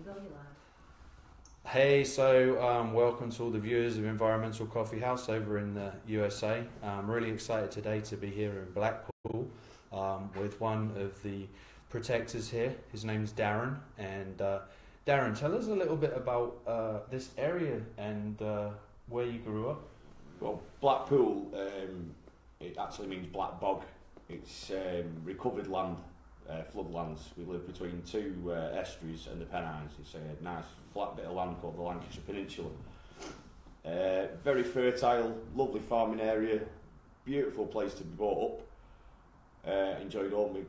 go, you lad. Hey, so welcome to all the viewers of Environmental Coffee House over in the USA. I'm really excited today to be here in Blackpool with one of the protectors here. His name is Darren. And Darren, tell us a little bit about this area and where you grew up. Well, Blackpool, it actually means black bog. It's recovered land, floodlands. We live between two estuaries and the Pennines. It's a nice flat bit of land called the Lancashire Peninsula. Very fertile, lovely farming area, beautiful place to be brought up. Enjoyed all my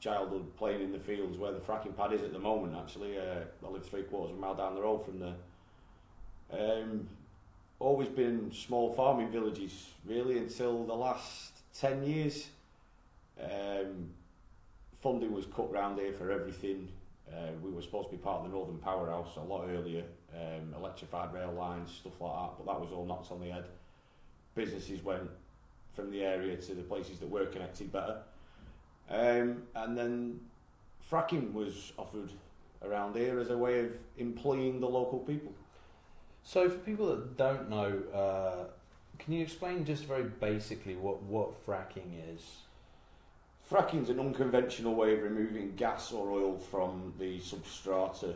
childhood playing in the fields where the fracking pad is at the moment. Actually, I live 3/4 of a mile down the road from there. Always been small farming villages really until the last 10 years. Funding was cut round here for everything. We were supposed to be part of the Northern Powerhouse a lot earlier, electrified rail lines, stuff like that, but that was all knocked on the head. Businesses went from the area to the places that were connected better. And then fracking was offered around here as a way of employing the local people. So for people that don't know, can you explain just very basically what fracking is? Fracking is an unconventional way of removing gas or oil from the substrata,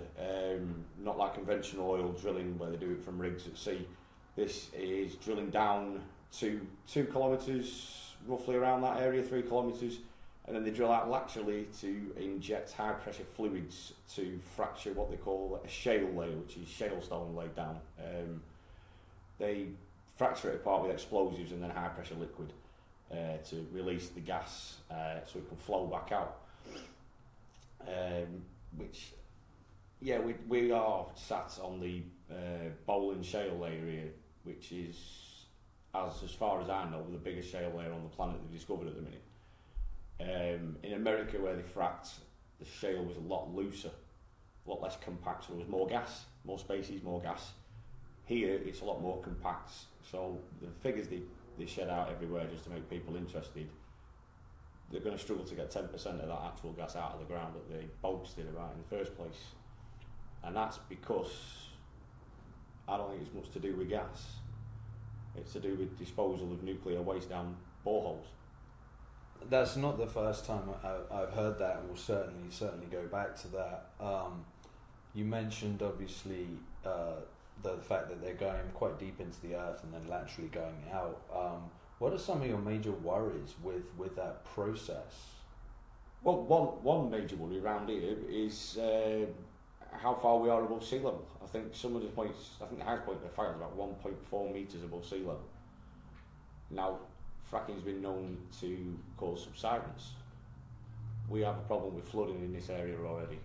not like conventional oil drilling where they do it from rigs at sea. This is drilling down to 2 kilometres, roughly around that area, 3 kilometres, and then they drill out laterally to inject high pressure fluids to fracture what they call a shale layer, which is shale stone laid down. They fracture it apart with explosives and then high pressure liquid to release the gas so it can flow back out. We are sat on the Bowling shale area, which is, as far as I know, the biggest shale layer on the planet they've discovered at the minute. In America, where they fracked, the shale was a lot looser, a lot less compact, so there was more gas, more spaces, more gas. Here, it's a lot more compact, so the figures they shed out everywhere just to make people interested, they're going to struggle to get 10% of that actual gas out of the ground that they boasted about in the first place. And that's because I don't think it's much to do with gas. It's to do with disposal of nuclear waste down boreholes. That's not the first time I've heard that, and we'll certainly go back to that. You mentioned obviously the fact that they're going quite deep into the earth and then laterally going out. What are some of your major worries with that process? Well, one major worry around here is how far we are above sea level. I think some of the points, I think the highest point they found is about 1.4 metres above sea level. Now, fracking has been known to cause subsidence. We have a problem with flooding in this area already.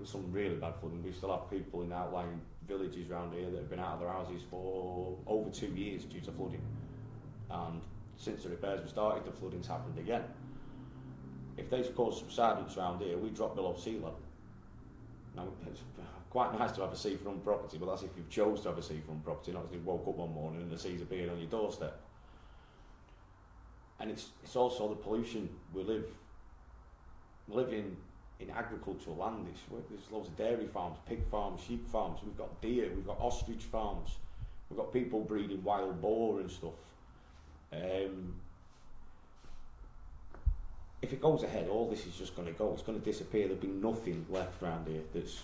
Some really bad flooding. We still have people in outlying villages around here that have been out of their houses for over 2 years due to flooding. And since the repairs were started, the flooding's happened again. If they cause subsidence around here, we drop below sea level. Now, it's quite nice to have a seafront property, but that's if you've chose to have a seafront property, not if you woke up one morning and the sea's appeared on your doorstep. And it's also the pollution. We live in agricultural land. There's loads of dairy farms, pig farms, sheep farms. We've got deer, we've got ostrich farms, we've got people breeding wild boar and stuff. If it goes ahead, all this is just going to go. It's going to disappear. There'll be nothing left around here that's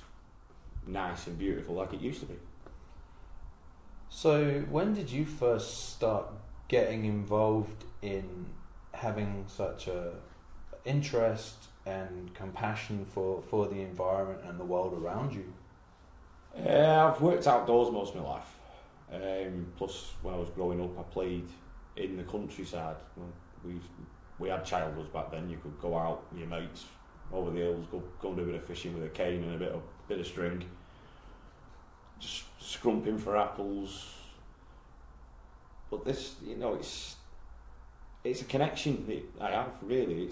nice and beautiful like it used to be. So when did you first start getting involved in having such a interest and compassion for the environment and the world around you? I've worked outdoors most of my life. Plus, when I was growing up, I played in the countryside. We had childhoods back then. You could go out with your mates over the hills, go and do a bit of fishing with a cane and a bit of string, just scrumping for apples. But this, it's a connection that I have. Really,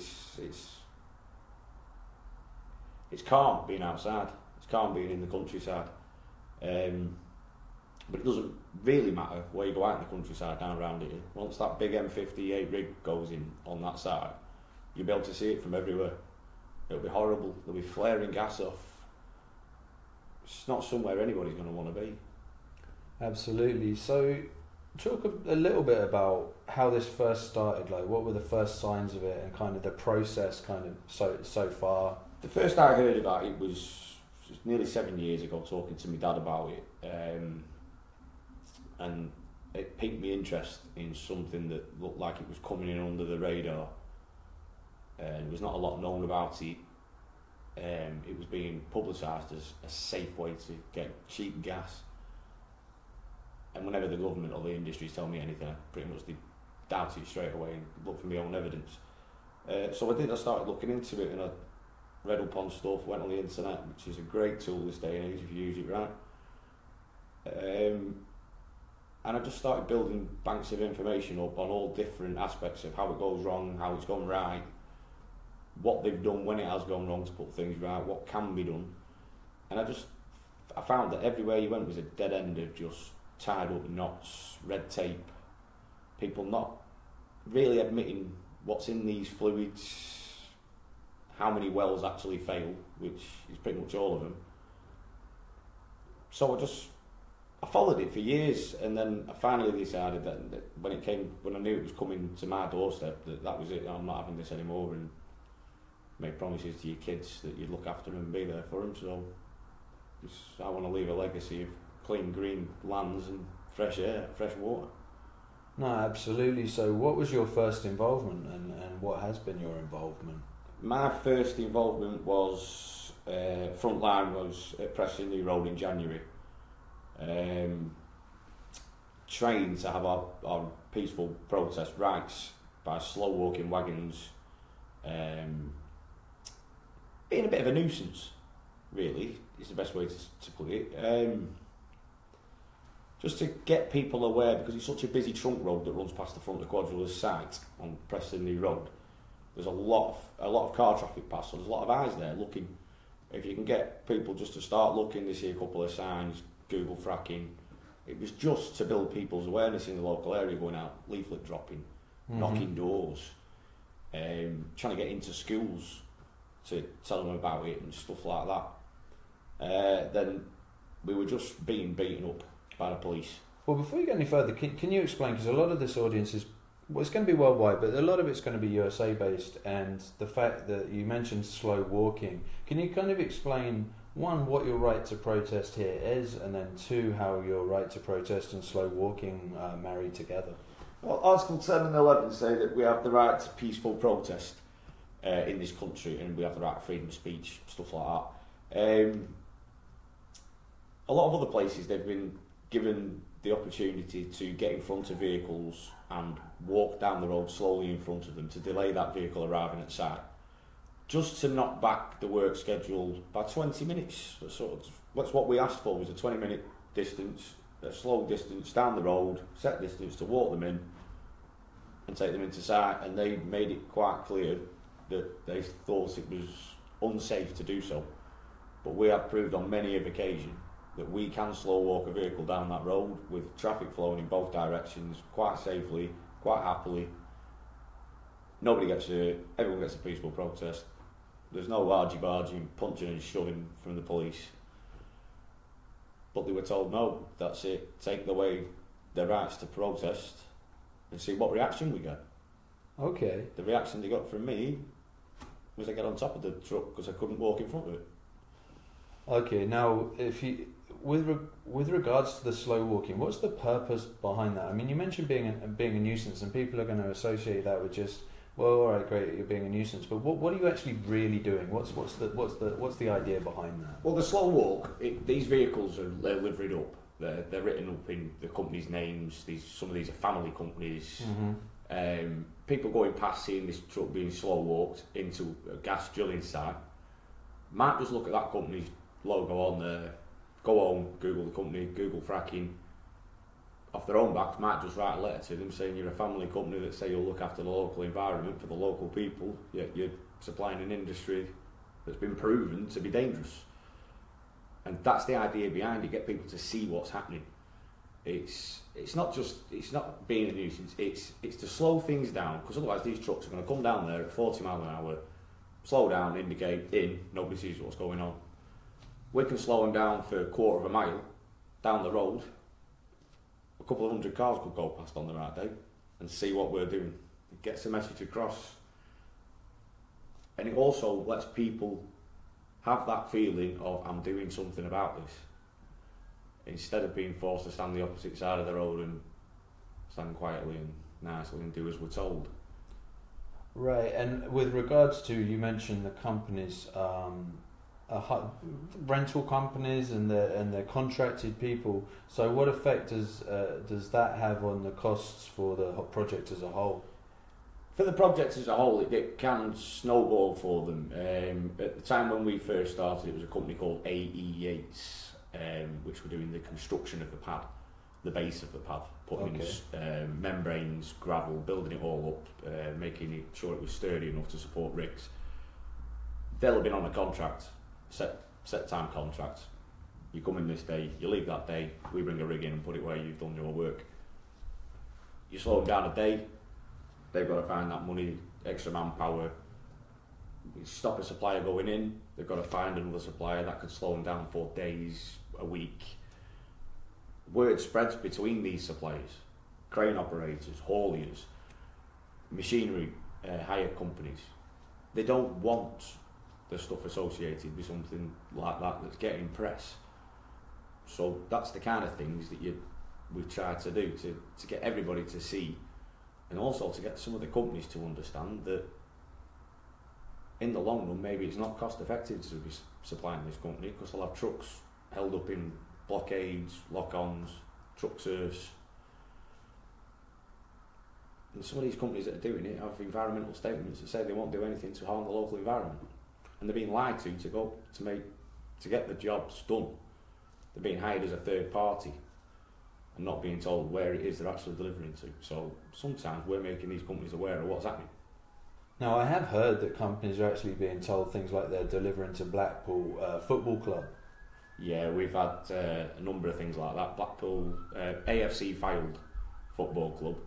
it's calm being outside. It's calm being in the countryside. But it doesn't really matter where you go out in the countryside down around here. Once that big M58 rig goes in on that side, you'll be able to see it from everywhere. It'll be horrible. There'll be flaring gas off. It's not somewhere anybody's going to want to be. Absolutely. So, talk a little bit about how this first started. Like, what were the first signs of it, and kind of the process, kind of so far. The first I heard about it was nearly 7 years ago, talking to my dad about it, and it piqued my interest in something that looked like it was coming in under the radar. There was not a lot known about it. It was being publicised as a safe way to get cheap gas. And whenever the government or the industries tell me anything, I pretty much doubt it straight away and look for my own evidence. So I started looking into it, and I read up on stuff, went on the internet, which is a great tool this day and age if you use it right. And I just started building banks of information up on all different aspects of how it goes wrong, how it's gone right, what they've done when it has gone wrong to put things right, what can be done. And I found that everywhere you went was a dead end of just tied up knots, red tape, people not really admitting what's in these fluids, how many wells actually fail, which is pretty much all of them. So I followed it for years, and then I finally decided that when I knew it was coming to my doorstep, that was it. I'm not having this anymore, and made promises to your kids that you'd look after them and be there for them. So I want to leave a legacy of clean, green lands and fresh air, fresh water. No, absolutely. So, what was your first involvement, and what has been your involvement? My first involvement was frontline was at Preston New Road in January. Trained to have our peaceful protest rights by slow walking wagons, being a bit of a nuisance, really, is the best way to put it. Just to get people aware, because it's such a busy trunk road that runs past the front of Quadriller's site on Preston New Road. There's a lot of car traffic past, so there's a lot of eyes there looking. If you can get people just to start looking, they see a couple of signs, Google fracking. It was just to build people's awareness in the local area, going out, leaflet dropping, knocking doors, trying to get into schools to tell them about it and stuff like that. Then we were just being beaten up by the police. Well, before you get any further, can you explain, because a lot of this audience is, well, it's going to be worldwide, but a lot of it's going to be USA based, and the fact that you mentioned slow walking, can you kind of explain, one, what your right to protest here is, and then two, how your right to protest and slow walking marry together? Well, Article 10 and 11 say that we have the right to peaceful protest in this country, and we have the right to freedom of speech, stuff like that. A lot of other places, they've been given the opportunity to get in front of vehicles and walk down the road slowly in front of them to delay that vehicle arriving at site, just to knock back the work schedule by 20 minutes. That's what we asked for, was a 20-minute distance, a slow distance down the road, set distance to walk them in and take them into site, and they made it quite clear that they thought it was unsafe to do so. But we have proved on many of occasions that we can slow walk a vehicle down that road with traffic flowing in both directions quite safely, quite happily. Nobody gets hurt, everyone gets a peaceful protest. There's no argy-barging, punching and shoving from the police. But they were told, no, that's it, take away their rights to protest and see what reaction we get. Okay. The reaction they got from me was I got on top of the truck because I couldn't walk in front of it. Okay, now, if you, with regards to the slow walking, what's the purpose behind that? I mean, you mentioned being a nuisance, and people are going to associate that with just, well, all right, great, you're being a nuisance, but what are you actually really doing? What's the idea behind that? Well, the slow walk, these vehicles they're liveried up. They're written up in the company's names. Some of these are family companies. Mm-hmm. People going past seeing this truck being slow walked into a gas drilling site might just look at that company's logo on there, go home, Google the company, Google fracking, off their own backs, might just write a letter to them saying you're a family company that say you'll look after the local environment for the local people, yet you're supplying an industry that's been proven to be dangerous. And that's the idea behind it, get people to see what's happening. It's not being a nuisance, it's to slow things down, because otherwise these trucks are going to come down there at 40 miles an hour, slow down, indicate in, nobody sees what's going on. We can slow them down for a quarter of a mile down the road. A couple of hundred cars could go past on the right day and see what we're doing. It gets the message across. And it also lets people have that feeling of, I'm doing something about this, instead of being forced to stand the opposite side of the road and stand quietly and nicely and do as we're told. Right, and with regards to, you mentioned the companies, rental companies and their contracted people. So what effect does that have on the costs for the project as a whole? For the project as a whole, it can snowball for them. At the time when we first started, it was a company called AE Yates, which were doing the construction of the pad, the base of the pad, putting in membranes, gravel, building it all up, making sure it was sturdy enough to support rigs. They'll have been on a contract, set time contract. You come in this day, you leave that day, we bring a rig in and put it where you've done your work. You slow them down a day, they've got to find that money, extra manpower. You stop a supplier going in, they've got to find another supplier that could slow them down for days, a week. Word spreads between these suppliers, crane operators, hauliers, machinery hire companies. They don't want the stuff associated with something like that that's getting press. So that's the kind of things that we try to do to get everybody to see, and also to get some of the companies to understand that in the long run maybe it's not cost effective to be supplying this company, because they'll have trucks held up in blockades, lock-ons, truck serves. And some of these companies that are doing it have environmental statements that say they won't do anything to harm the local environment, and they're being lied to get the jobs done. They're being hired as a third party and not being told where it is they're actually delivering to. So sometimes we're making these companies aware of what's happening. Now, I have heard that companies are actually being told things like they're delivering to Blackpool Football Club. Yeah, we've had a number of things like that. Blackpool AFC Filed Football Club,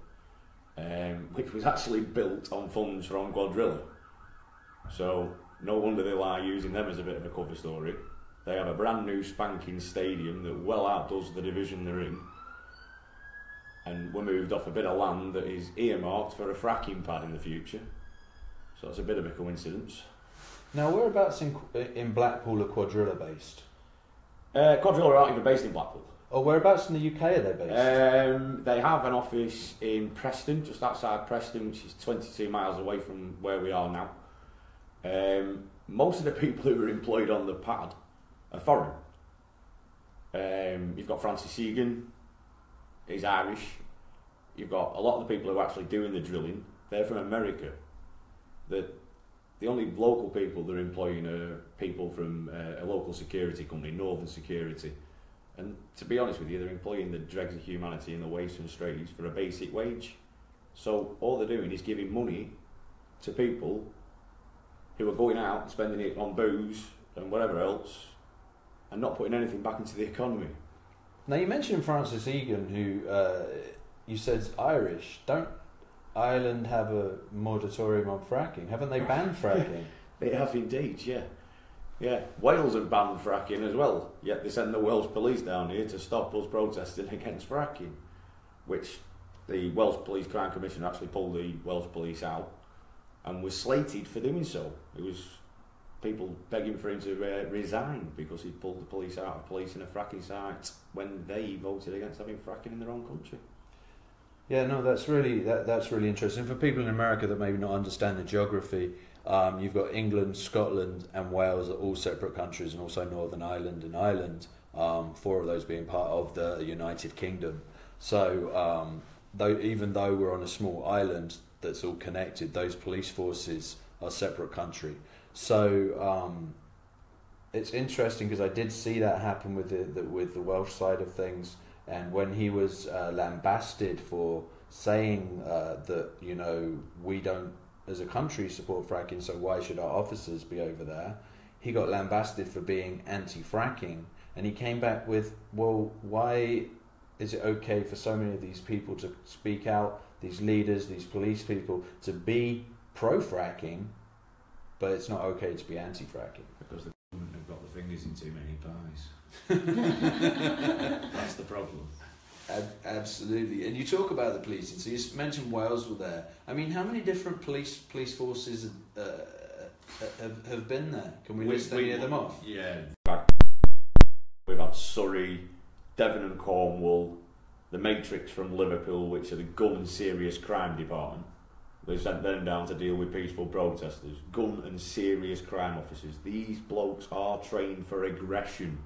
which was actually built on funds from Quadrilla. So no wonder they lie using them as a bit of a cover story. They have a brand new spanking stadium that well outdoes the division they're in, and we're moved off a bit of land that is earmarked for a fracking pad in the future. So it's a bit of a coincidence. Now, whereabouts in Blackpool are Quadrilla based? Quadrilla aren't even based in Blackpool. Oh, whereabouts in the UK are they based? They have an office in Preston, just outside Preston, which is 22 miles away from where we are now. Most of the people who are employed on the pad are foreign. You've got Francis Egan, he's Irish. You've got a lot of the people who are actually doing the drilling, they're from America. The only local people they're employing are people from a local security company, Northern Security. And to be honest with you, they're employing the dregs of humanity in the waste and strays for a basic wage. So all they're doing is giving money to people who are going out and spending it on booze and whatever else, and not putting anything back into the economy. Now, you mentioned Francis Egan, who you said's Irish. Don't Ireland have a moratorium on fracking? Haven't they banned fracking? They have indeed, yeah. Yeah, Wales have banned fracking as well, yet they send the Welsh police down here to stop us protesting against fracking, which the Welsh Police Crime Commission actually pulled the Welsh police out and was slated for doing so. It was people begging for him to resign because he pulled the police out of policing a fracking site when they voted against having fracking in their own country. Yeah, no, that's really interesting. For people in America that maybe not understand the geography, you've got England, Scotland and Wales are all separate countries, and also Northern Ireland and Ireland, 4 of those being part of the United Kingdom. So even though we're on a small island that's all connected, those police forces are separate country. So it's interesting because I did see that happen with the Welsh side of things. And when he was lambasted for saying that, you know, we don't, as a country, support fracking, so why should our officers be over there? He got lambasted for being anti-fracking, and he came back with, well, why is it okay for so many of these people to speak out, these leaders, these police people, to be pro-fracking, but it's not okay to be anti-fracking? Because the government have got the finger losing too many pies. That's the problem. Absolutely. And you talk about the policing. So you mentioned Wales were there. I mean, how many different police forces have been there? Can we list any of them off? Yeah. We've had Surrey, Devon and Cornwall, the Matrix from Liverpool, which are the gun and serious crime department. They sent them down to deal with peaceful protesters. Gun and serious crime officers. These blokes are trained for aggression.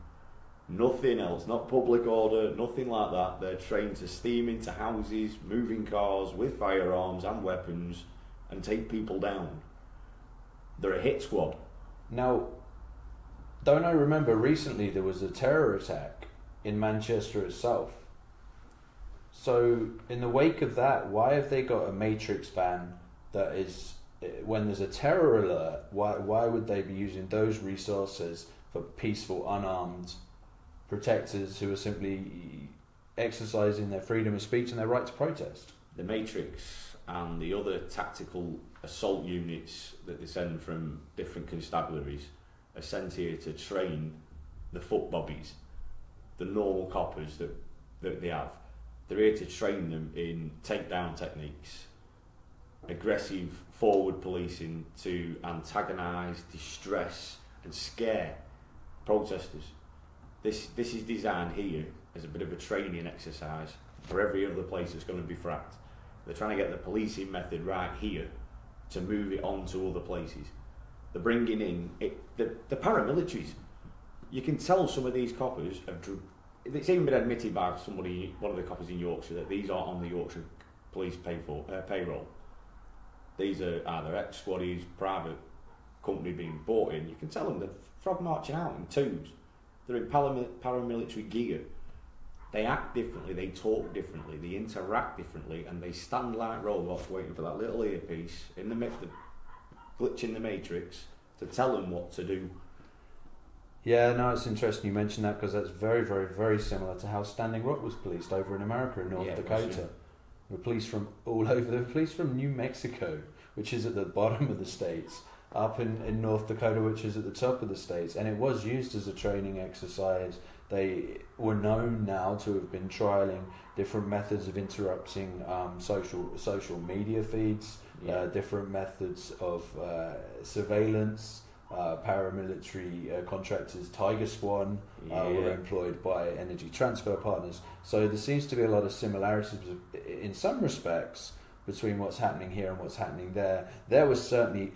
Nothing else, not public order, nothing like that. They're trained to steam into houses, moving cars with firearms and weapons, and take people down. They're a hit squad. Now, don't I remember recently there was a terror attack in Manchester itself? So, in the wake of that, why have they got a Matrix ban that is, when there's a terror alert, why would they be using those resources for peaceful, unarmed protectors who are simply exercising their freedom of speech and their right to protest? The Matrix and the other tactical assault units that they send from different constabularies are sent here to train the foot bobbies, the normal coppers that they have. They're here to train them in takedown techniques, aggressive forward policing to antagonise, distress and scare protesters. This is designed here as a bit of a training exercise for every other place that's going to be fracked. They're trying to get the policing method right here to move it on to other places. They're bringing in the paramilitaries. You can tell some of these coppers have. It's even been admitted by somebody, one of the coppers in Yorkshire, that these aren't on the Yorkshire Police payroll. These are either ex-squaddies, private company being bought in. You can tell them they're frog marching out in twos. They're in paramilitary gear. They act differently, they talk differently, they interact differently, and they stand like robots waiting for that little earpiece in the glitch in the matrix to tell them what to do. Yeah, no, it's interesting you mentioned that because that's very, very, very similar to how Standing Rock was policed over in America in North Dakota. The police from all over, the police from New Mexico, which is at the bottom of the states, up in North Dakota, which is at the top of the states, and it was used as a training exercise. They were known now to have been trialling different methods of interrupting social media feeds, different methods of surveillance. Paramilitary contractors, Tiger Swan, were employed by Energy Transfer Partners. So there seems to be a lot of similarities in some respects between what's happening here and what's happening there. There was certainly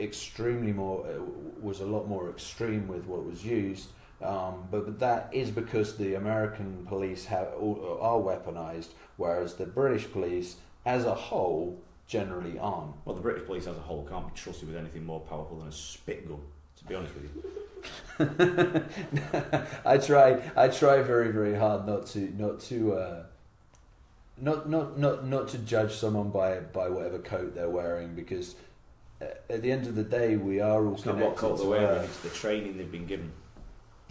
was a lot more extreme with what was used, but that is because the American police are weaponized, whereas the British police as a whole generally aren't. Well, the British police as a whole can't be trusted with anything more powerful than a spit gun, to be honest with you. I try very, very hard not to judge someone by whatever coat they're wearing, because at the end of the day we are all connected. It's not what coat they're wearing, it's the training they've been given.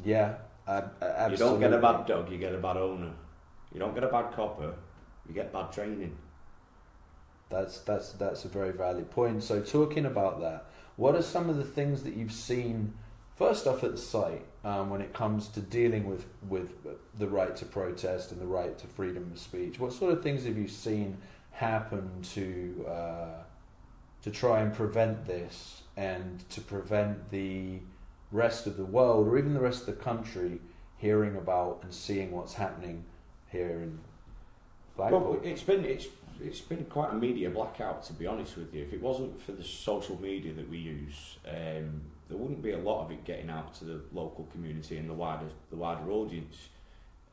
Yeah, absolutely. You don't get a bad dog, you get a bad owner. You don't get a bad copper, you get bad training. That's a very valid point. So talking about that, what are some of the things that you've seen, first off at the site, when it comes to dealing with the right to protest and the right to freedom of speech? What sort of things have you seen happen to try and prevent this, and to prevent the rest of the world, or even the rest of the country, hearing about and seeing what's happening here in Blackpool? Well, it's been quite a media blackout, to be honest with you. If it wasn't for the social media that we use, there wouldn't be a lot of it getting out to the local community and the wider audience.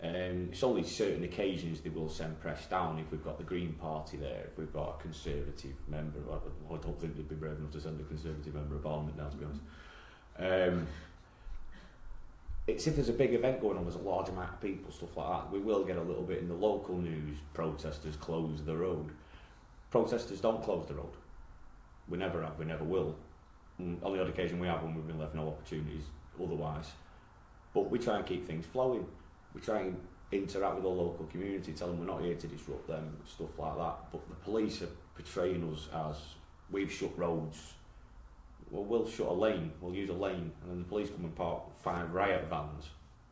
It's only certain occasions they will send press down. If we've got the Green Party there, if we've got a Conservative member, I don't think they'd be brave enough to send a Conservative member of Parliament now, to be honest. It's if there's a big event going on, there's a large amount of people, stuff like that, we will get a little bit in the local news. Protesters close the road. Protesters don't close the road. We never have, we never will. On the odd occasion we have, when we've been left no opportunities otherwise. But we try and keep things flowing. We try and interact with the local community, tell them we're not here to disrupt them, stuff like that. But the police are portraying us as we've shut roads, well, we'll shut a lane, we'll use a lane, and then the police come and park 5 riot vans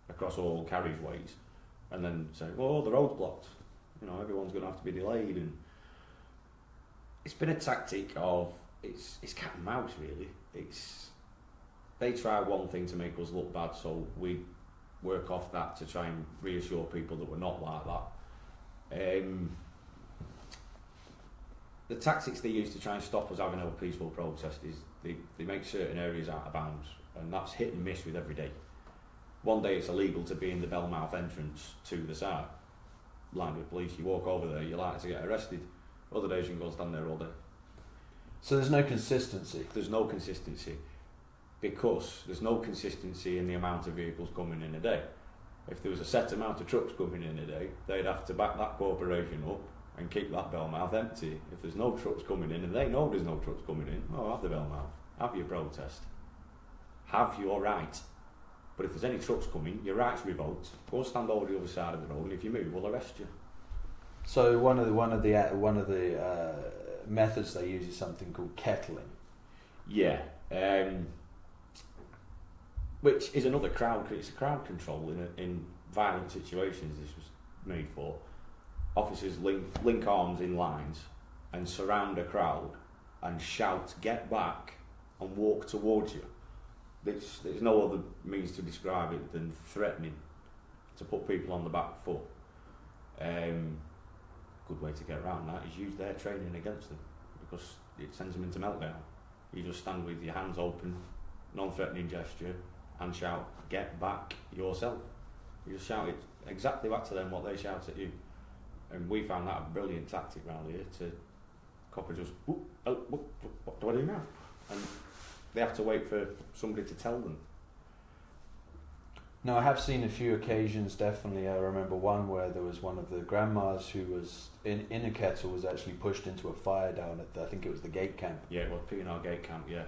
across all carriageways, and then say, well, the road's blocked, you know, everyone's going to have to be delayed. And it's been a tactic of, it's cat and mouse really. They try one thing to make us look bad, so we work off that to try and reassure people that we're not like that. The tactics they use to try and stop us having a peaceful protest is they make certain areas out of bounds, and that's hit and miss with every day. One day it's illegal to be in the Bellmouth entrance to the site, lined with police. You walk over there, you're likely to get arrested. Other days you can go and stand there all day. So there's no consistency? There's no consistency, because there's no consistency in the amount of vehicles coming in a day. If there was a set amount of trucks coming in a day, they'd have to back that corporation up and keep that Bellmouth empty. If there's no trucks coming in, and they know there's no trucks coming in, oh, have the Bellmouth, have your protest, have your right. But if there's any trucks coming, your right's revoked. Go and stand over the other side of the road, and if you move, we'll arrest you. So one of the methods they use is something called kettling. Yeah, which is another crowd. It's a crowd control in violent situations. This was made for. Officers link arms in lines and surround a crowd and shout, "Get back," and walk towards you. There's no other means to describe it than threatening to put people on the back foot. Good way to get around that is use their training against them, because it sends them into meltdown. You just stand with your hands open, non-threatening gesture, and shout, "Get back yourself." You just shout it exactly back to them what they shout at you. And we found that a brilliant tactic around here. To copper just, what do I do now? And they have to wait for somebody to tell them. No, I have seen a few occasions, definitely. I remember one where there was one of the grandmas who was in a kettle, was actually pushed into a fire down at, I think it was the gate camp. Yeah, well, P&R gate camp, yeah.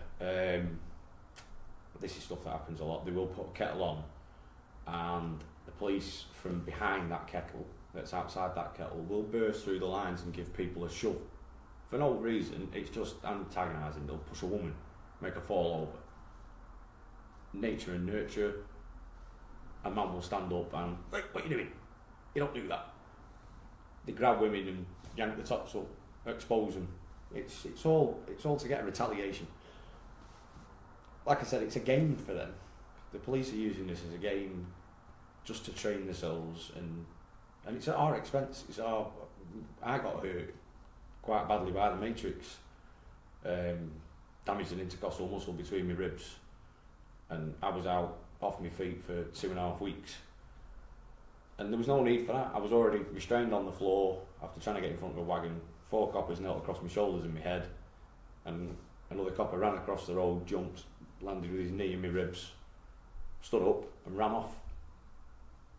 This is stuff that happens a lot. They will put a kettle on, and the police from behind that kettle, that's outside that kettle, will burst through the lines and give people a shove. For no reason, it's just antagonising. They'll push a woman, make her fall over. Nature and nurture. A man will stand up and, "Hey, what are you doing? You don't do that." They grab women and yank the tops up, expose them. It's all to get a retaliation. Like I said, it's a game for them. The police are using this as a game just to train themselves, and it's at our expense. I got hurt quite badly by the Matrix. Damaged an intercostal muscle between my ribs, and I was out off my feet for 2.5 weeks. And there was no need for that. I was already restrained on the floor after trying to get in front of a wagon. 4 coppers knelt across my shoulders and my head, and another copper ran across the road, jumped, landed with his knee in my ribs, stood up and ran off.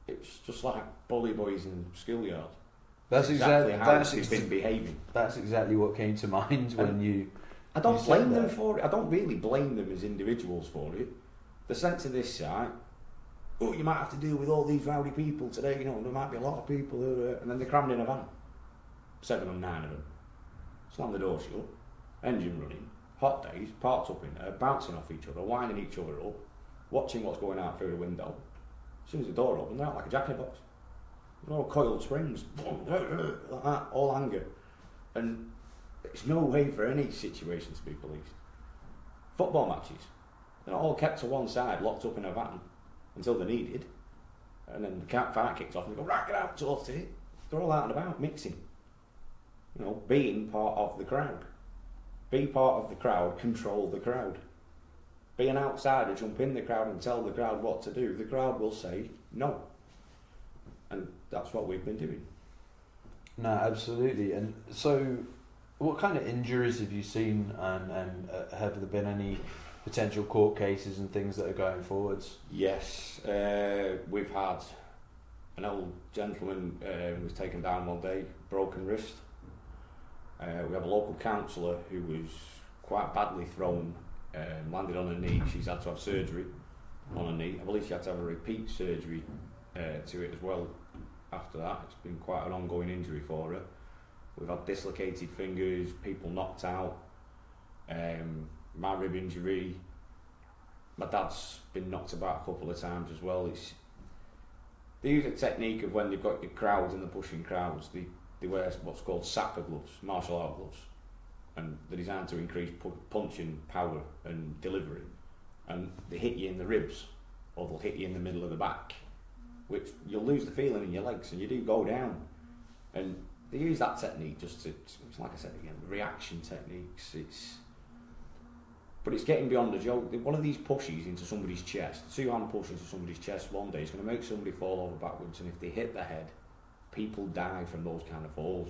It's just like bully boys in schoolyard. That's exactly how they've been behaving. That's exactly what came to mind when you. I don't blame them for it. I don't really blame them as individuals for it. The sense of this site, oh, you might have to deal with all these rowdy people today, you know, there might be a lot of people who are, and then they're crammed in a van. 7 or 9 of them. Slam the door shut, engine running, hot days, parked up in there, bouncing off each other, winding each other up, watching what's going out through the window. As soon as the door opens, they're out like a jack-in-the-box. All coiled springs, like that, all anger. And there's no way for any situation to be policed. Football matches, they're not all kept to one side, locked up in a van until they're needed, and then the fight kicks off and they go, right, get out, sort it. They're all out and about, mixing. You know, being part of the crowd. Be part of the crowd, control the crowd. Be an outsider, jump in the crowd and tell the crowd what to do. The crowd will say no. And that's what we've been doing. No, absolutely. And so, what kind of injuries have you seen, and have there been any potential court cases and things that are going forwards? Yes, we've had an old gentleman who was taken down one day, broken wrist. We have a local councillor who was quite badly thrown, landed on her knee. She's had to have surgery on her knee. I believe she had to have a repeat surgery to it as well after that. It's been quite an ongoing injury for her. We've had dislocated fingers, people knocked out. my rib injury. My dad's been knocked about a couple of times as well. They use a technique of when they've got your crowds and the pushing crowds, they wear what's called sapper gloves, martial art gloves, and they're designed to increase punching power and delivery. And they hit you in the ribs, or they'll hit you in the middle of the back, which you'll lose the feeling in your legs, and you do go down. And they use that technique just to, like I said again, reaction techniques. But it's getting beyond a joke. One of these pushes into somebody's chest, two-hand push into somebody's chest one day is going to make somebody fall over backwards, and if they hit the head, people die from those kind of falls.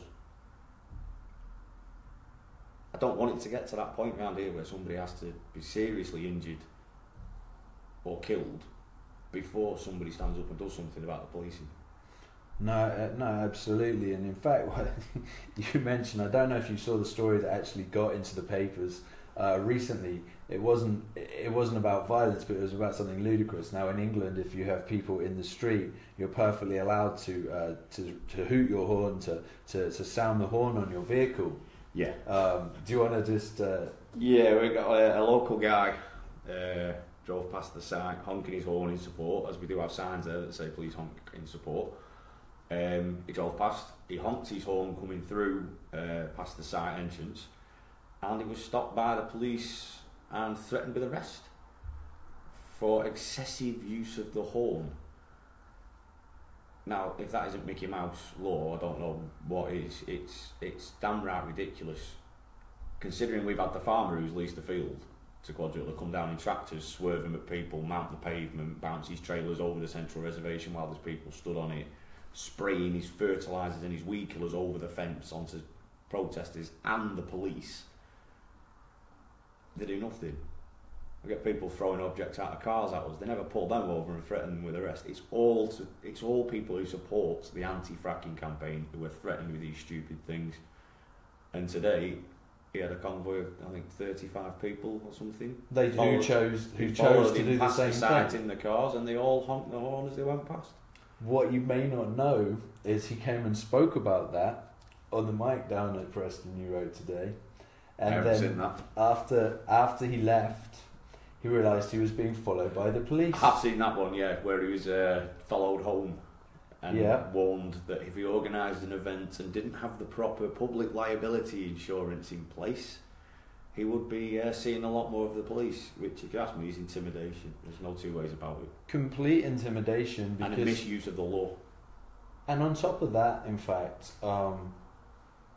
I don't want it to get to that point around here where somebody has to be seriously injured or killed before somebody stands up and does something about the policing. No, absolutely. And in fact, what you mentioned, I don't know if you saw the story that actually got into the papers recently. It wasn't about violence, but it was about something ludicrous. Now in England, if you have people in the street, you're perfectly allowed to hoot your horn, to sound the horn on your vehicle. Yeah. Do you want to just? Yeah, we got a local guy drove past the sign, honking his horn in support, as we do have signs there that say "Please honk in support." He drove past. He honked his horn coming through past the site entrance, and he was stopped by the police and threatened with arrest for excessive use of the horn. Now, if that isn't Mickey Mouse law, I don't know what is. It's damn right ridiculous, considering we've had the farmer who's leased the field to Quadrilla come down in tractors, swerve him at people, mount the pavement, bounce his trailers over the central reservation while there's people stood on it, spraying his fertilisers and his weed killers over the fence onto protesters and the police. They do nothing. We get people throwing objects out of cars at us. They never pull them over and threaten them with arrest. It's all people who support the anti-fracking campaign who are threatened with these stupid things. And today, he had a convoy of, I think, 35 people or something. Who chose to do the same thing in the cars, and they all honked the horn as they went past. What you may not know is he came and spoke about that on the mic down at Preston New Road today. And I haven't seen that. After he left, he realised he was being followed by the police. I've seen that one, yeah, where he was followed home and warned that if he organised an event and didn't have the proper public liability insurance in place, he would be seeing a lot more of the police, which, if you ask me, is intimidation. There's no two ways about it. Complete intimidation. And a misuse of the law. And on top of that, in fact,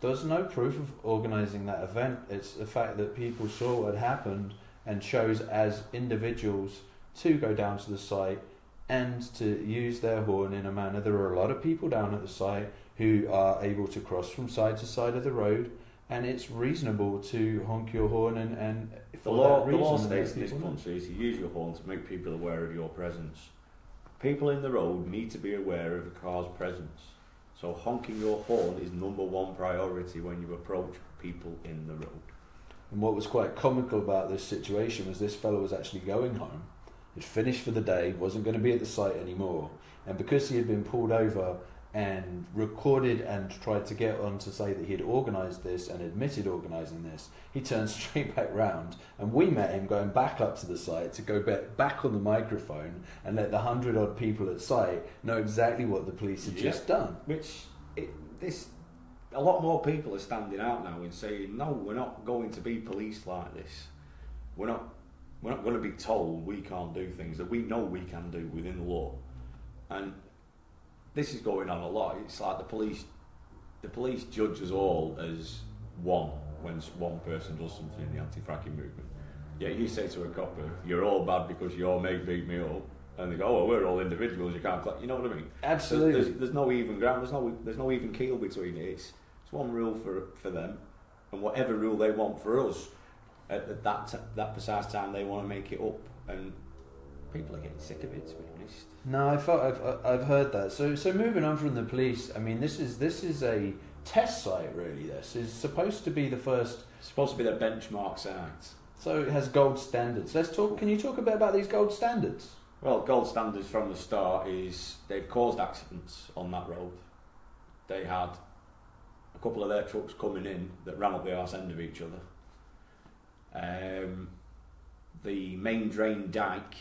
there's no proof of organising that event. It's the fact that people saw what had happened and chose as individuals to go down to the site and to use their horn in a manner. There are a lot of people down at the site who are able to cross from side to side of the road, and it's reasonable to honk your horn and the law states in this country is to use your horn to make people aware of your presence. People in the road need to be aware of a car's presence. So honking your horn is number one priority when you approach people in the road. And what was quite comical about this situation was this fellow was actually going home. He'd finished for the day, wasn't going to be at the site anymore. And because he had been pulled over and recorded and tried to get on to say that he had organised this and admitted organising this, he turned straight back round, and we met him going back up to the site to go back on the microphone and let the 100-odd people at site know exactly what the police had just done. A lot more people are standing out now and saying, no, we're not going to be policed like this. We're not going to be told we can't do things that we know we can do within the law. And this is going on a lot. It's like the police judge us all as one when one person does something in the anti-fracking movement. Yeah, you say to a copper, you're all bad because your mate beat me up, and they go, oh, well, we're all individuals, you can't collect. You know what I mean? Absolutely. There's no even ground, there's no even keel between it. It's one rule for them, and whatever rule they want for us at that precise time they want to make it up, and people are getting sick of it, to be honest. No, I've heard that. So moving on from the police, I mean, this is a test site, really. This is supposed to be the first. It's supposed to be the benchmark site. So it has gold standards. Let's talk. Can you talk a bit about these gold standards? Well, gold standards from the start is they've caused accidents on that road. They had a couple of their trucks coming in that ran up the arse end of each other. The main drain dyke,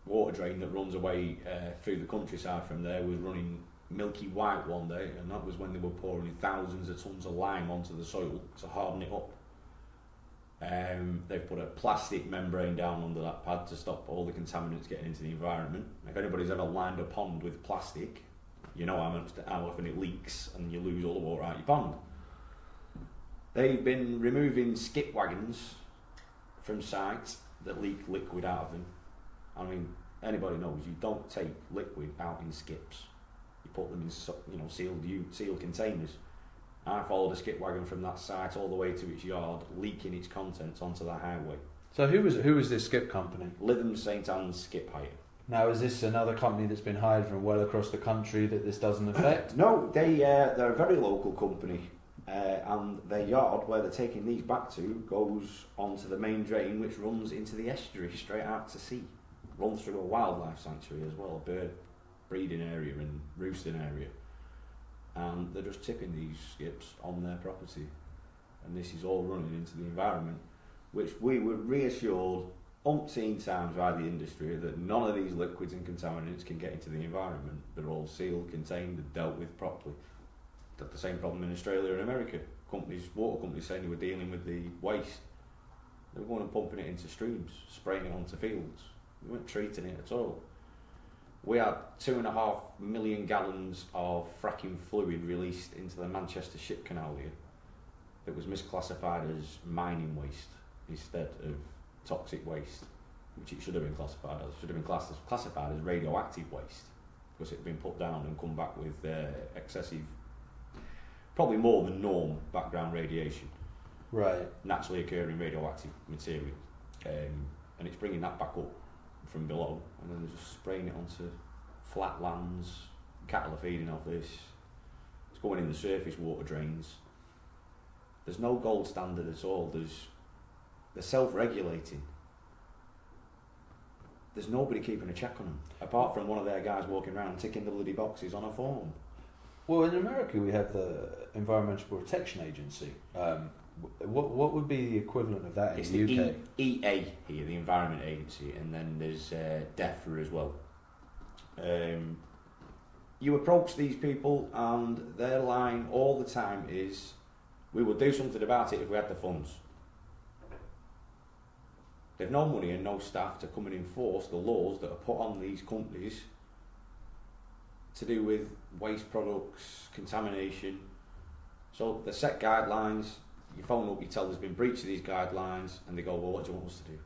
water drain that runs away through the countryside from there, was running milky white one day, and that was when they were pouring thousands of tons of lime onto the soil to harden it up. They've put a plastic membrane down under that pad to stop all the contaminants getting into the environment. If anybody's ever lined a pond with plastic, you know how often it leaks and you lose all the water out of your pond. They've been removing skip wagons from sites that leak liquid out of them. I mean, anybody knows you don't take liquid out in skips. You put them in, sealed containers. I followed a skip wagon from that site all the way to its yard, leaking its contents onto the highway. So who was this skip company? Lytham St Anne's Skip Hire. Now, is this another company that's been hired from well across the country that this doesn't affect? No, they're a very local company, and their yard, where they're taking these back to, goes onto the main drain, which runs into the estuary straight out to sea. Runs through a wildlife sanctuary as well, a bird breeding area and roosting area. And they're just tipping these skips on their property, and this is all running into the environment, which we were reassured umpteen times by the industry that none of these liquids and contaminants can get into the environment. They're all sealed, contained and dealt with properly. Got the same problem in Australia and America. Water companies saying they were dealing with the waste. They were going and pumping it into streams, spraying it onto fields. They weren't treating it at all. We had 2.5 million gallons of fracking fluid released into the Manchester Ship Canal here that was misclassified as mining waste instead of toxic waste, which it should have been classified as. It should have been classified as radioactive waste, because it had been put down and come back with excessive, probably more than norm, background radiation. Right. Naturally occurring radioactive material. And it's bringing that back up from below, and then they're just spraying it onto flat lands. Cattle are feeding off this. It's going in the surface water drains. There's no gold standard at all. They're self-regulating. There's nobody keeping a check on them, apart from one of their guys walking around ticking the bloody boxes on a form. Well, in America we have the Environmental Protection Agency. What would be the equivalent of that in the UK? EA here, the Environment Agency, and then there's DEFRA as well. You approach these people and their line all the time is, we will do something about it if we had the funds. They've no money and no staff to come and enforce the laws that are put on these companies to do with waste products, contamination. So they set guidelines, you phone up, you tell there's been breach of these guidelines, and they go, well, what do you want us to do?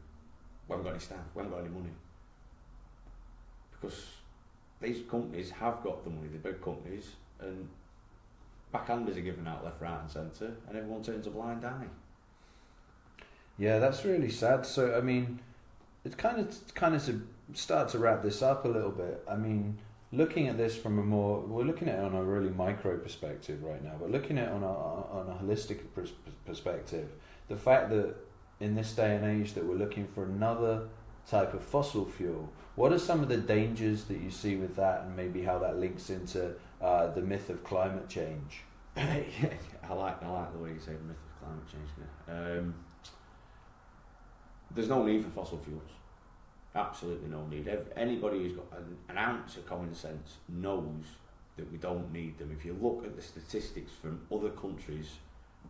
We haven't got any staff, we haven't got any money. Because these companies have got the money, the big companies, and backhanders are given out left, right and centre, and everyone turns a blind eye. Yeah, that's really sad. So, I mean, it's kind of to start to wrap this up a little bit. I mean, looking at this from we're looking at it on a really micro perspective right now, but looking at it on a holistic perspective, the fact that in this day and age that we're looking for another type of fossil fuel, what are some of the dangers that you see with that, and maybe how that links into the myth of climate change? I like the way you say the myth of climate change. There's no need for fossil fuels. Absolutely no need. Anybody who's got an ounce of common sense knows that we don't need them. If you look at the statistics from other countries,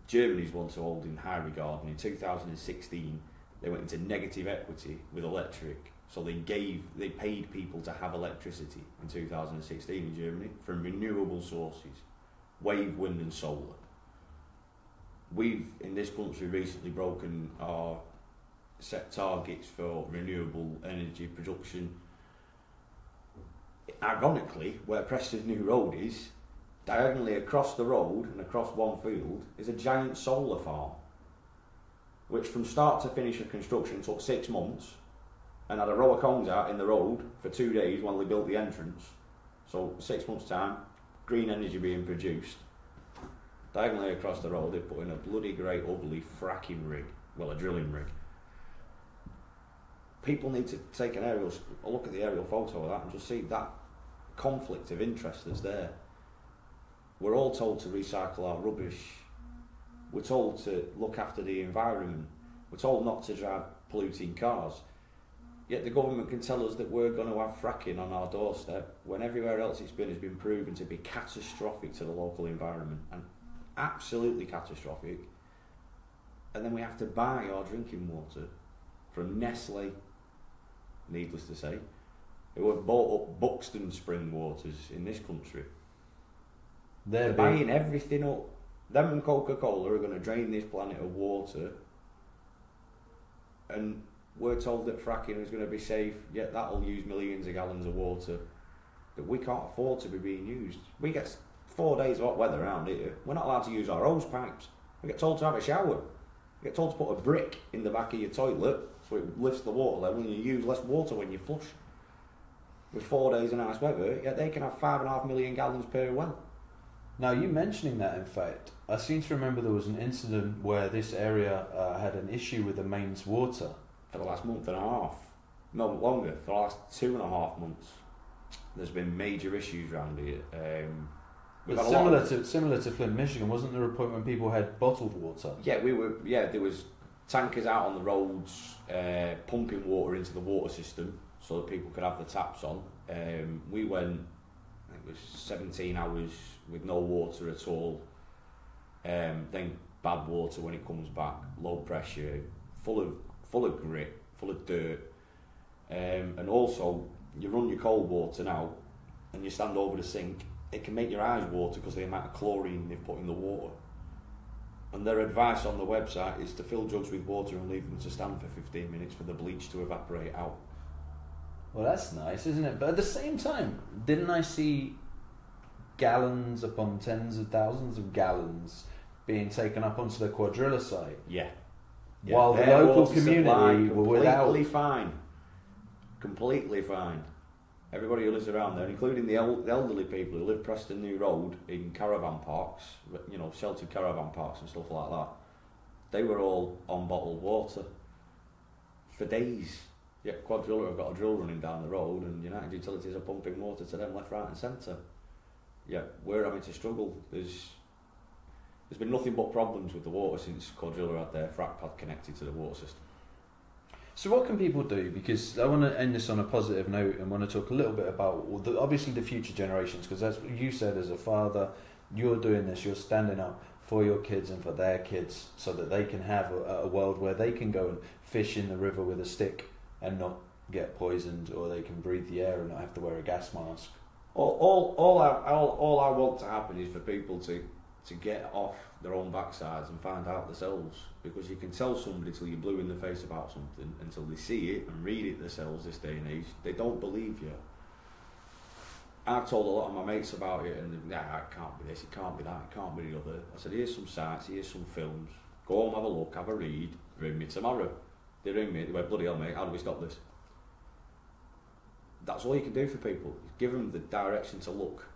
Germany's one to hold in high regard, and in 2016 they went into negative equity with electric. So they paid people to have electricity in 2016 in Germany from renewable sources, wave, wind and solar. We've in this country recently broken our set targets for renewable energy production. Ironically, where Preston New Road is, diagonally across the road and across one field is a giant solar farm, which from start to finish of construction took 6 months and had a row of cones out in the road for 2 days while they built the entrance. So 6 months time, green energy being produced. Diagonally across the road they put in a bloody great ugly fracking rig, well, a drilling rig. People need to take a look at the aerial photo of that and just see that conflict of interest that's there. We're all told to recycle our rubbish. We're told to look after the environment. We're told not to drive polluting cars. Yet the government can tell us that we're going to have fracking on our doorstep when everywhere else it's been has been proven to be catastrophic to the local environment, and absolutely catastrophic. And then we have to buy our drinking water from Nestle, needless to say, who have bought up Buxton spring waters in this country. They're buying everything up. Them and Coca-Cola are going to drain this planet of water, and we're told that fracking is going to be safe, yet that'll use millions of gallons of water that we can't afford to be being used. We get 4 days of hot weather around here. We're not allowed to use our hose pipes. We get told to have a shower. We get told to put a brick in the back of your toilet so it lifts the water level and you use less water when you flush. With 4 days of nice weather, yet they can have 5.5 million gallons per well. Now, you mentioning that, in fact, I seem to remember there was an incident where this area had an issue with the mains water. For the last month and a half, no longer, for the last 2.5 months, there's been major issues around here. But similar to Flint, Michigan, wasn't there a point when people had bottled water? Yeah, there was tankers out on the roads pumping water into the water system so that people could have the taps on. We went, I think it was 17 hours with no water at all. Then bad water when it comes back, low pressure, full of grit, full of dirt, and also you run your cold water now and you stand over the sink, it can make your eyes water because of the amount of chlorine they've put in the water. And their advice on the website is to fill jugs with water and leave them to stand for 15 minutes for the bleach to evaporate out. Well, that's nice, isn't it? But at the same time, didn't I see gallons upon tens of thousands of gallons being taken up onto the Quadrilla site? Yeah. While the local community were without... Completely fine. Everybody who lives around there, including the elderly people who live Preston New Road in caravan parks, you know, sheltered caravan parks and stuff like that, they were all on bottled water for days. Yeah, Quadrilla have got a drill running down the road and United Utilities are pumping water to them left, right and centre. Yeah, we're having to struggle. There's been nothing but problems with the water since Quadrilla had their frac pad connected to the water system. So what can people do? Because I want to end this on a positive note and want to talk a little bit about obviously the future generations, because as you said, as a father, you're doing this, you're standing up for your kids and for their kids so that they can have a world where they can go and fish in the river with a stick and not get poisoned, or they can breathe the air and not have to wear a gas mask. All I want to happen is for people to get off their own backsides and find out themselves, because you can tell somebody till you're blue in the face about something until they see it and read it themselves this day and age. They don't believe you. I've told a lot of my mates about it and it can't be this, it can't be that, it can't be the other. I said, here's some sites, here's some films, go home, have a look, have a read, ring me tomorrow. They ring me, they went, bloody hell mate, how do we stop this? That's all you can do for people, give them the direction to look.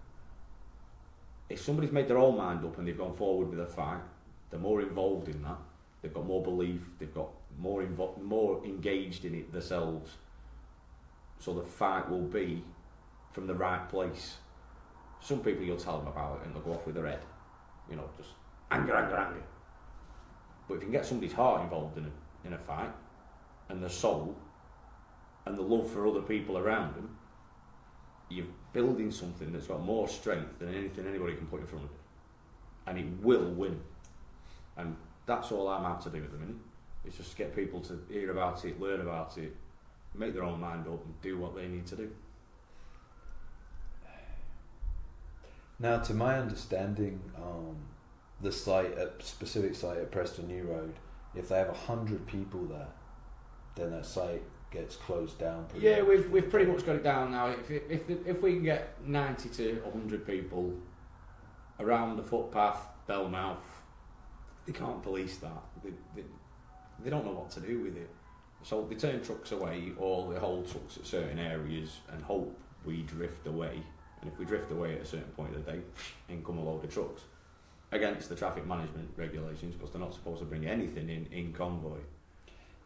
If somebody's made their own mind up and they've gone forward with a fight, they're more involved in that, they've got more belief, they've got more engaged in it themselves, so the fight will be from the right place. Some people you'll tell them about it and they'll go off with their head, you know, just anger. But if you can get somebody's heart involved in a fight, and their soul, and the love for other people around them, you're building something that's got more strength than anything anybody can put in front of it. And it will win. And that's all I'm out to do at the minute. It's just get people to hear about it, learn about it, make their own mind up and do what they need to do. Now, to my understanding, the specific site at Preston New Road, if they have 100 people there, then that site gets closed down. Yeah, we've pretty much got it down now. If we can get 90 to 100 people around the footpath, Bellmouth, they can't police that. They don't know what to do with it. So they turn trucks away, or they hold trucks at certain areas and hope we drift away. And if we drift away at a certain point of the day, in come a load of trucks. Against the traffic management regulations, because they're not supposed to bring anything in convoy.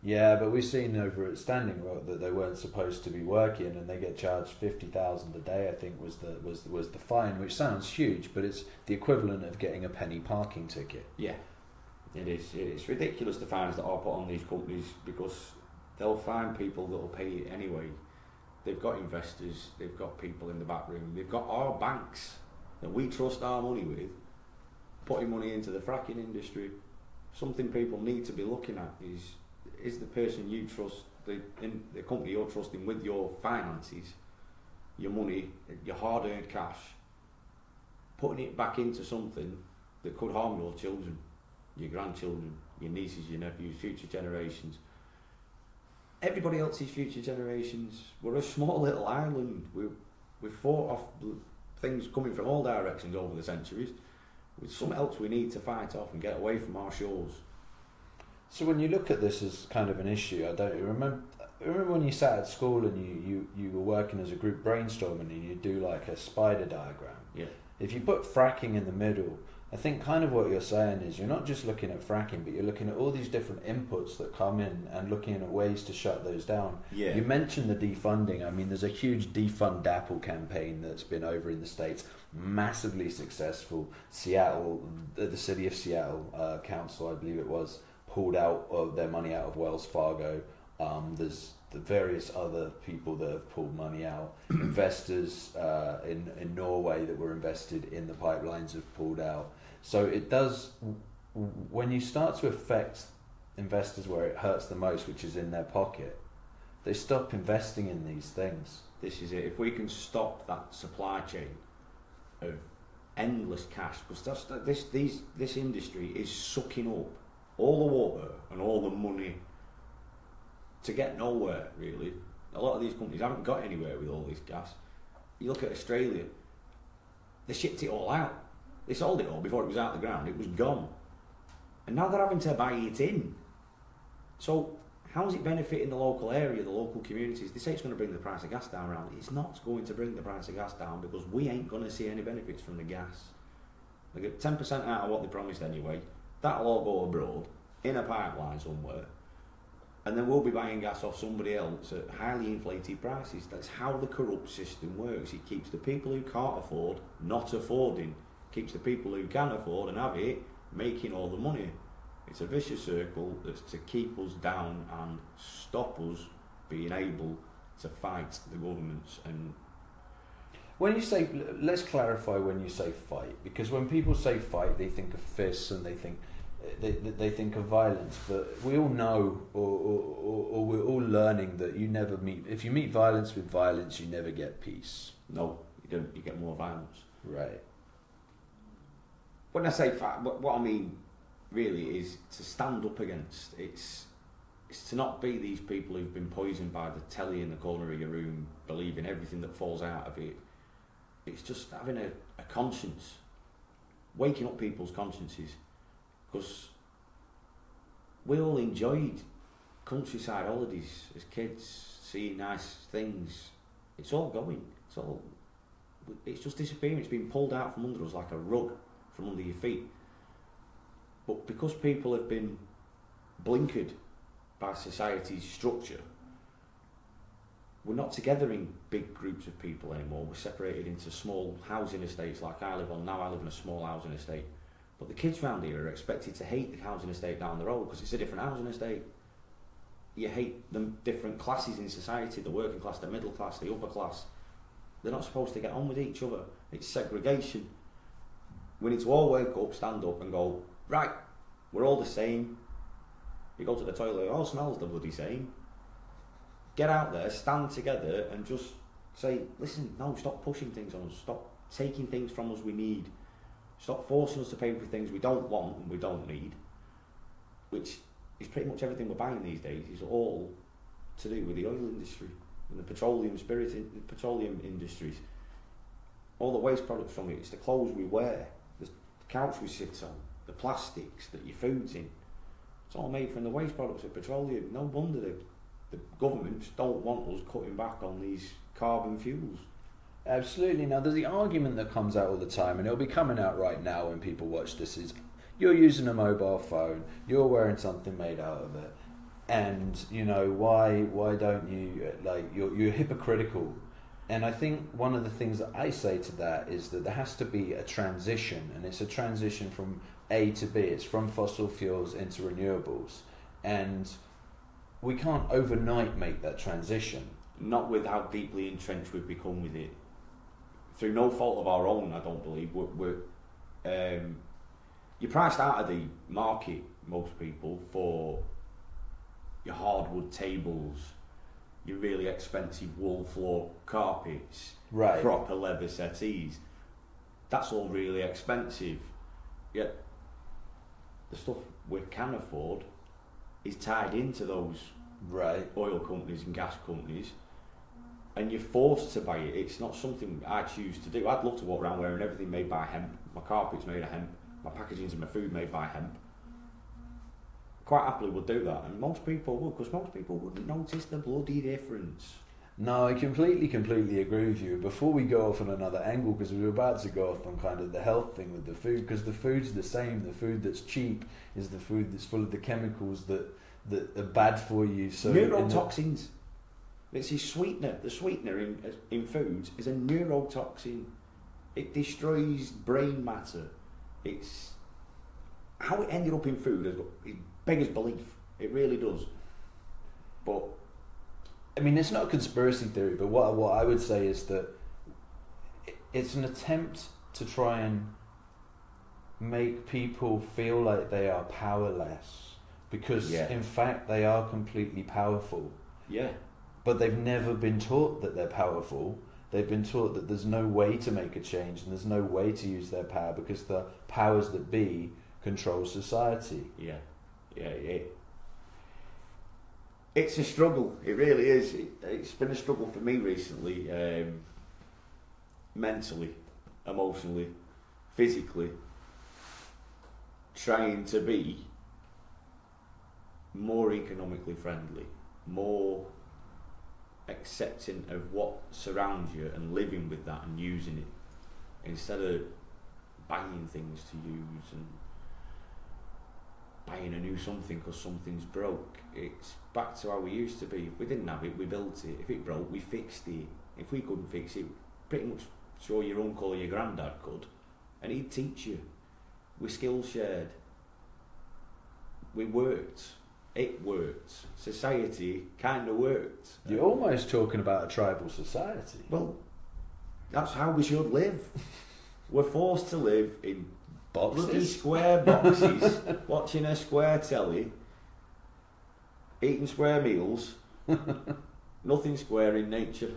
Yeah, but we've seen over at Standing Rock that they weren't supposed to be working, and they get charged 50,000 a day. I think was the fine, which sounds huge, but it's the equivalent of getting a penny parking ticket. Yeah, It is. It's ridiculous the fines that are put on these companies, because they'll find people that will pay it anyway. They've got investors, they've got people in the back room, they've got our banks that we trust our money with, putting money into the fracking industry. Something people need to be looking at is the person you trust, the company you're trusting with your finances, your money, your hard-earned cash, putting it back into something that could harm your children, your grandchildren, your nieces, your nephews, future generations. Everybody else's future generations. We're a small little island. We've fought off things coming from all directions over the centuries. With something else we need to fight off and get away from our shores. So when you look at this as kind of an issue, remember when you sat at school and you were working as a group brainstorming and you do like a spider diagram. Yeah. If you put fracking in the middle, I think kind of what you're saying is you're not just looking at fracking, but you're looking at all these different inputs that come in and looking at ways to shut those down. Yeah. You mentioned the defunding. I mean, there's a huge defund Apple campaign that's been over in the States, massively successful. Seattle, the city of Seattle council, I believe it was, pulled out of their money out of Wells Fargo. There's the various other people that have pulled money out. Investors in Norway that were invested in the pipelines have pulled out. So it does, when you start to affect investors where it hurts the most, which is in their pocket, they stop investing in these things. This is it. If we can stop that supply chain of endless cash, because this industry is sucking up all the water and all the money to get nowhere, really. A lot of these companies haven't got anywhere with all this gas. You look at Australia, they shipped it all out. They sold it all before it was out of the ground. It was gone. And now they're having to buy it in. So how is it benefiting the local area, the local communities? They say it's going to bring the price of gas down around. It's not going to bring the price of gas down, because we ain't going to see any benefits from the gas. They get 10% out of what they promised anyway. That'll all go abroad, in a pipeline somewhere. And then we'll be buying gas off somebody else at highly inflated prices. That's how the corrupt system works. It keeps the people who can't afford not affording. Keeps the people who can afford and have it making all the money. It's a vicious circle that's to keep us down and stop us being able to fight the governments. And when you say, let's clarify when you say fight, because when people say fight, they think of fists and they think of violence. But we all know, or we're all learning that you never meet. If you meet violence with violence, you never get peace. No, you don't. You get more violence. Right. When I say fight, what I mean really is to stand up against. It's to not be these people who've been poisoned by the telly in the corner of your room, believing everything that falls out of it. It's just having a conscience, waking up people's consciences, because we all enjoyed countryside holidays as kids, seeing nice things. It's all going. It's just disappearing. It's been pulled out from under us like a rug from under your feet. But because people have been blinkered by society's structure, we're not together in big groups of people anymore. We're separated into small housing estates like I live on now. I live in a small housing estate. But the kids round here are expected to hate the housing estate down the road because it's a different housing estate. You hate the different classes in society, the working class, the middle class, the upper class. They're not supposed to get on with each other. It's segregation. We need to all wake up, stand up and go, right, we're all the same. You go to the toilet, it all smells the bloody same. Get out there, stand together and just say, listen, no, stop pushing things on us. Stop taking things from us we need. Stop forcing us to pay for things we don't want and we don't need. Which is pretty much everything we're buying these days is all to do with the oil industry and the petroleum industries. All the waste products from it, it's the clothes we wear, the couch we sit on, the plastics that your food's in. It's all made from the waste products of petroleum. No wonder the governments don't want us cutting back on these carbon fuels. Absolutely. Now, there's the argument that comes out all the time, and it'll be coming out right now when people watch this, is you're using a mobile phone, you're wearing something made out of it, and, you know, why don't you, like, you're hypocritical And I think one of the things that I say to that is that there has to be a transition, and it's a transition from A to B. It's from fossil fuels into renewables, and we can't overnight make that transition. Not with how deeply entrenched we've become with it. Through no fault of our own, I don't believe. You're priced out of the market, most people, for your hardwood tables, your really expensive wool floor carpets, right, proper leather settees. That's all really expensive. Yet the stuff we can afford is tied into those right oil companies and gas companies, and you're forced to buy it. It's not something I choose to do. I'd love to walk around wearing everything made by hemp. My carpet's made of hemp, my packagings and my food made by hemp. Quite happily would do that, and most people would, because most people wouldn't notice the bloody difference. No, I completely agree with you. Before we go off on another angle, because we were about to go off on kind of the health thing with the food, because the food's the same. The food that's cheap is the food that's full of the chemicals that are bad for you. So neurotoxins. It's his sweetener. The sweetener in foods is a neurotoxin. It destroys brain matter. It's how it ended up in food. It beggars belief. It really does. But I mean, it's not a conspiracy theory, but what I would say is that it's an attempt to try and make people feel like they are powerless, because in fact they are completely powerful. Yeah. But they've never been taught that they're powerful. They've been taught that there's no way to make a change and there's no way to use their power, because the powers that be control society. Yeah. It's a struggle. It really is. It's been a struggle for me recently, mentally, emotionally, physically, trying to be more economically friendly, more accepting of what surrounds you and living with that and using it, instead of buying things to use and buying a new something because something's broke. It's back to how we used to be. If we didn't have it, we built it. If it broke, we fixed it. If we couldn't fix it, pretty much sure your uncle or your granddad could, and he'd teach you. We skill shared. We worked. It worked. Society kind of worked. You're almost talking about a tribal society. Well, that's how we should live. We're forced to live in bloody square boxes, watching a square telly, eating square meals, nothing square in nature.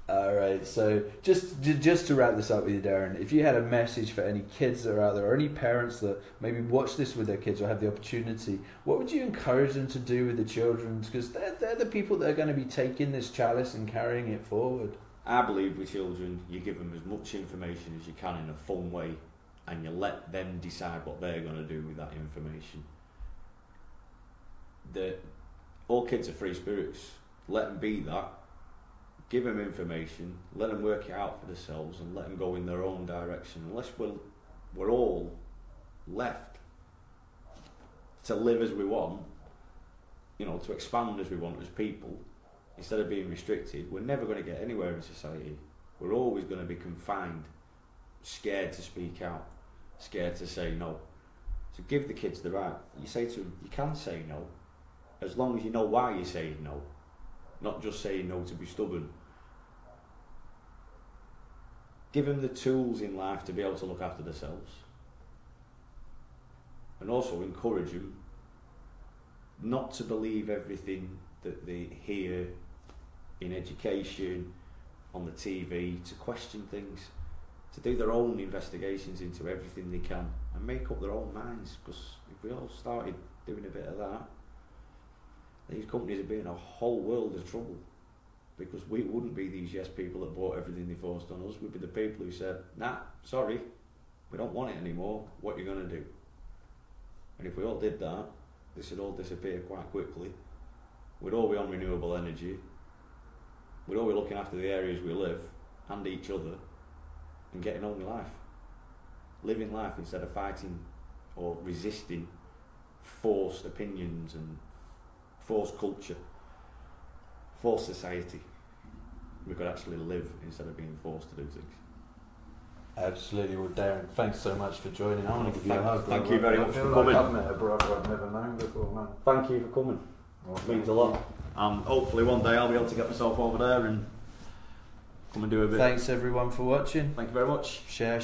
Alright, so just to wrap this up with you, Darren, if you had a message for any kids that are out there, or any parents that maybe watch this with their kids or have the opportunity, what would you encourage them to do with the children? Because they're the people that are going to be taking this chalice and carrying it forward. I believe with children, you give them as much information as you can in a fun way, and you let them decide what they're going to do with that information. All kids are free spirits. Let them be that. Give them information, let them work it out for themselves, and let them go in their own direction. Unless we're all left to live as we want, to expand as we want as people, instead of being restricted, we're never going to get anywhere in society. We're always going to be confined, scared to speak out, scared to say no. So give the kids the right. You say to them, you can say no, as long as you know why you're saying no, not just saying no to be stubborn. Give them the tools in life to be able to look after themselves. And also encourage them not to believe everything that they hear in education, on the TV, to question things, to do their own investigations into everything they can and make up their own minds. Because if we all started doing a bit of that, these companies would be in a whole world of trouble. Because we wouldn't be these yes people that bought everything they forced on us. We'd be the people who said, nah, sorry, we don't want it anymore, what are you going to do? And if we all did that, this would all disappear quite quickly. We'd all be on renewable energy. We'd all be looking after the areas we live and each other and getting on with life. Living life instead of fighting or resisting forced opinions and forced culture, forced society. we could actually live instead of being forced to do things. Absolutely. Well, Darren, thanks so much for joining. I want to give you a hug. Thank you very much for coming. I've met a brother I've never known before, man. Thank you for coming. It means a lot. Hopefully one day I'll be able to get myself over there and come and do a bit. Thanks everyone for watching. Thank you very much. Share.